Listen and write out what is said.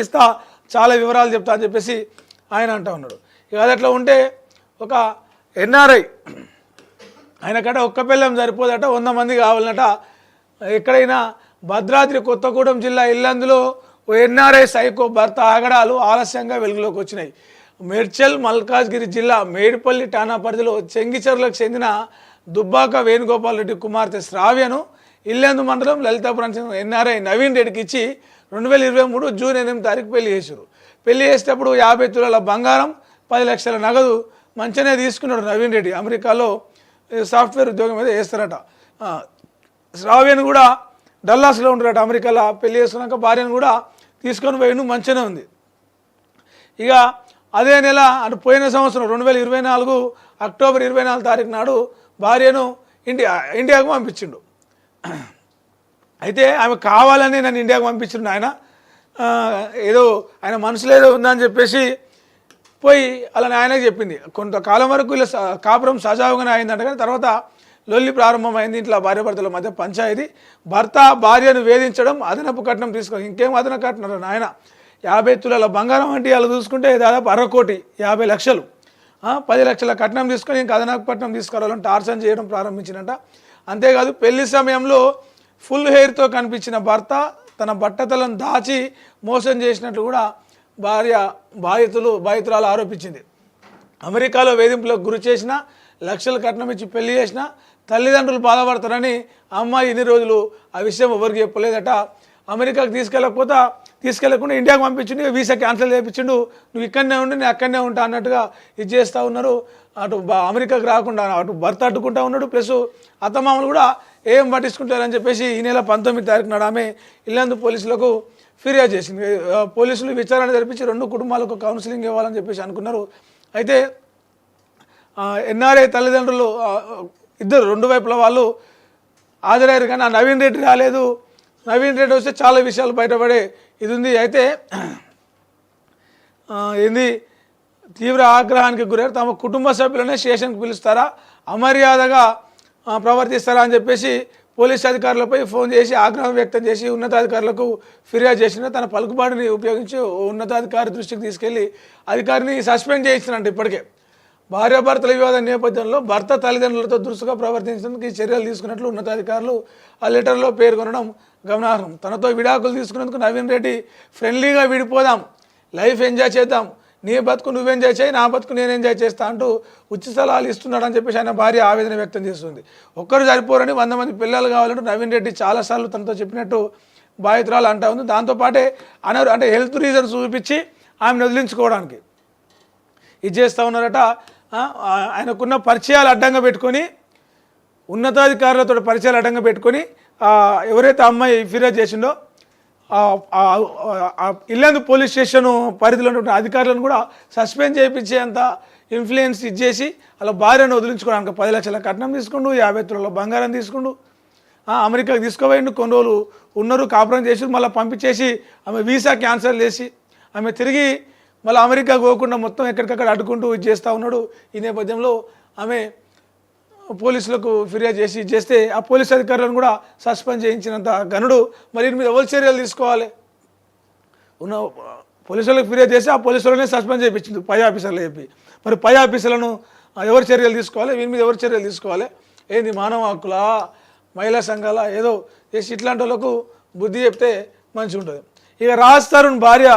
ఇస్తా చాలా వివరాలు చెప్తా అని చెప్పేసి ఆయన అంటూ ఉన్నాడు. ఇక అది అట్లా ఉంటే ఒక ఎన్ఆర్ఐ ఆయనకట ఒక్క పిల్లం సరిపోదట, 100 మంది కావాలన్నట. ఎక్కడైనా భద్రాద్రి కొత్తగూడెం జిల్లా ఇల్లందులో ఓ ఎన్ఆర్ఐ సైకో భర్త ఆగడాలు ఆలస్యంగా వెలుగులోకి వచ్చినాయి. మేడ్చల్ మల్కాజ్గిరి జిల్లా మేడిపల్లి ఠాణా పరిధిలో చెంగిచెర్లకు చెందిన దుబ్బాక వేణుగోపాల్ రెడ్డి కుమార్తె శ్రావ్యను ఇల్లందు మండలం లలితాపురం చెందిన ఎన్ఆర్ఐ నవీన్ రెడ్డికి ఇచ్చి 2023 జూన్ 8 తారీఖు పెళ్లి చేశారు. పెళ్లి చేసేటప్పుడు 50 తులాల బంగారం, 10 లక్షల నగదు మంచిగానే తీసుకున్నాడు నవీన్ రెడ్డి. అమెరికాలో సాఫ్ట్వేర్ ఉద్యోగం మీద చేస్తారట. శ్రావ్యను కూడా డల్లాస్లో ఉంటారట. అమెరికాలో పెళ్లి చేసుకున్నాక భార్యను కూడా తీసుకొని పోయిండు, మంచిగానే ఉంది. ఇక అదే నెల అటు పోయిన సంవత్సరం 2024 అక్టోబర్ 24 తారీఖు నాడు భార్యను ఇండియాకు పంపించిండు. అయితే ఆమె కావాలని నన్ను ఇండియాకు పంపించిండు ఆయన. ఏదో ఆయన మనసులో ఏదో ఉందని చెప్పేసి పోయి అలా ఆయనకు చెప్పింది. కొంతకాలం వరకు ఇలా కాపురం సజావుగానే అయిందంట. కానీ తర్వాత లొల్లి ప్రారంభమైంది. ఇంట్లో భార్యాభర్తల మధ్య పంచాయతీ. భర్త భార్యను వేధించడం, అదనపు కట్నం తీసుకోవడం. ఇంకేం అదనపు కట్నం ఆయన 50 తులాల బంగారం అంటే అలా చూసుకుంటే దాదాపు 1/2 కోటి 50 లక్షలు, 10 లక్షల కట్నం తీసుకొని ఇంకా అదనపు కట్నం తీసుకురావాలని టార్చర్ చేయడం ప్రారంభించినట్ట. అంతేకాదు పెళ్లి సమయంలో ఫుల్ హెయిర్తో కనిపించిన భర్త తన బట్టతలను దాచి మోసం చేసినట్లు కూడా బాధితురాలు ఆరోపించింది. అమెరికాలో వేధింపులకు గురి చేసిన, లక్షల కట్నం ఇచ్చి పెళ్లి చేసిన తల్లిదండ్రులు బాధపడతారని అమ్మాయి ఇన్ని రోజులు ఆ విషయం ఎవరికి చెప్పలేదట. అమెరికాకు తీసుకెళ్లకుండా ఇండియాకు పంపించిండు. Visa cancel చేయించిండు. నువ్వు ఇక్కడనే ఉండి నేను అక్కడనే ఉంటా అన్నట్టుగా ఇది చేస్తూ ఉన్నారు. అటు అమెరికాకు రాకుండా అటు భర్త అడ్డుకుంటా ఉన్నాడు. ప్లస్ అత్తమామలు కూడా ఏం పట్టించుకుంటారని చెప్పేసి ఈ నెల 19 తారీఖు నాడు ఆమె ఇల్లందు పోలీసులకు ఫిర్యాదు చేసింది. పోలీసులు విచారణ జరిపించి 2 కుటుంబాలకు కౌన్సిలింగ్ ఇవ్వాలని చెప్పేసి అనుకున్నారు. అయితే ఎన్ఆర్ఐ తల్లిదండ్రులు ఇద్దరు 2 వైపుల వాళ్ళు హాజరయ్యారు. కానీ ఆ నవీన్ రెడ్డి రాలేదు. నవీన్ రెడ్డి వస్తే చాలా విషయాలు బయటపడే ఇది ఉంది. అయితే తీవ్ర ఆగ్రహానికి గురయ్యారు. తమ కుటుంబ సభ్యులనే స్టేషన్కి పిలుస్తారా, అమర్యాదగా ప్రవర్తిస్తారా అని చెప్పేసి పోలీస్ అధికారులపై ఫోన్ చేసి ఆగ్రహం వ్యక్తం చేసి ఉన్నతాధికారులకు ఫిర్యాదు చేసిన తన పలుకుబాటుని ఉపయోగించి ఉన్నతాధికారి దృష్టికి తీసుకెళ్లి అధికారిని సస్పెండ్ చేయించినట్టు. ఇప్పటికే భార్యాభర్తల వివాదం నేపథ్యంలో భర్త తల్లిదండ్రులతో దురుసుగా ప్రవర్తించేందుకు ఈ చర్యలు తీసుకున్నట్లు ఉన్నతాధికారులు ఆ లెటర్లో పేర్కొనడం గమనార్హం. తనతో విడాకులు తీసుకున్నందుకు నవీన్ రెడ్డి ఫ్రెండ్లీగా విడిపోదాం, లైఫ్ ఎంజాయ్ చేద్దాం, నీ బతుకు నువ్వు ఎంజాయ్ చేయి, నా బతుకు నేను ఎంజాయ్ చేస్తా అంటూ ఉచిత సలహాలు ఇస్తున్నాడని చెప్పేసి ఆయన భార్య ఆవేదన వ్యక్తం చేస్తుంది. ఒక్కరు సరిపోరని 100 మంది పిల్లలు కావాలంటూ నవీన్ రెడ్డి చాలాసార్లు తనతో చెప్పినట్టు బాధితురాలు అంటా ఉంది. దాంతోపాటే అంటే హెల్త్ రీజన్స్ చూపించి ఆమెను వదిలించుకోవడానికి ఇది చేస్తూ ఉన్నారట. ఆయనకున్న పరిచయాలు అడ్డంగా పెట్టుకొని, ఉన్నతాధికారులతో పరిచయాలు అడ్డంగా పెట్టుకొని ఎవరైతే అమ్మాయి ఫిర్యాదు చేసిండో ఇల్లందు పోలీస్ స్టేషన్ పరిధిలో ఉన్న అధికారులను కూడా సస్పెండ్ చేయించేంత ఇన్ఫ్లుయెన్స్ ఇచ్చేసి అలా భార్యను వదిలించుకోవడానికి 10 లక్షల కట్నం తీసుకుండు, 50 తులాల బంగారం తీసుకుండు, అమెరికాకి తీసుకుపోయిండు. కొన్ని రోజులు ఉన్నారు, కాపురం చేసి మళ్ళీ పంపించేసి ఆమె వీసా క్యాన్సిల్ చేసి ఆమె తిరిగి మళ్ళీ అమెరికాకు పోకుండా మొత్తం ఎక్కడికక్కడ అడ్డుకుంటూ ఇది చేస్తూ ఉన్నాడు. ఈ నేపథ్యంలో ఆమె పోలీసులకు ఫిర్యాదు చేస్తే ఆ పోలీస్ అధికారులను కూడా సస్పెండ్ చేయించినంత గనుడు. మరి దీని మీద ఎవరు చర్యలు తీసుకోవాలి? ఉన్న పోలీసులకు ఫిర్యాదు చేసి ఆ పోలీసులనే సస్పెండ్ చేయించింది పై ఆఫీసర్లు చెప్పి. మరి పై ఆఫీసర్లను ఎవరు చర్యలు తీసుకోవాలి? వీని మీద ఎవరు చర్యలు తీసుకోవాలి? ఏంది మానవ హక్కుల, మహిళా సంఘాల ఏదో చేసి ఇట్లాంటి వాళ్ళకు బుద్ధి చెప్తే మంచిగా ఉంటుంది. ఇక రాజ్ తరుణ్ భార్య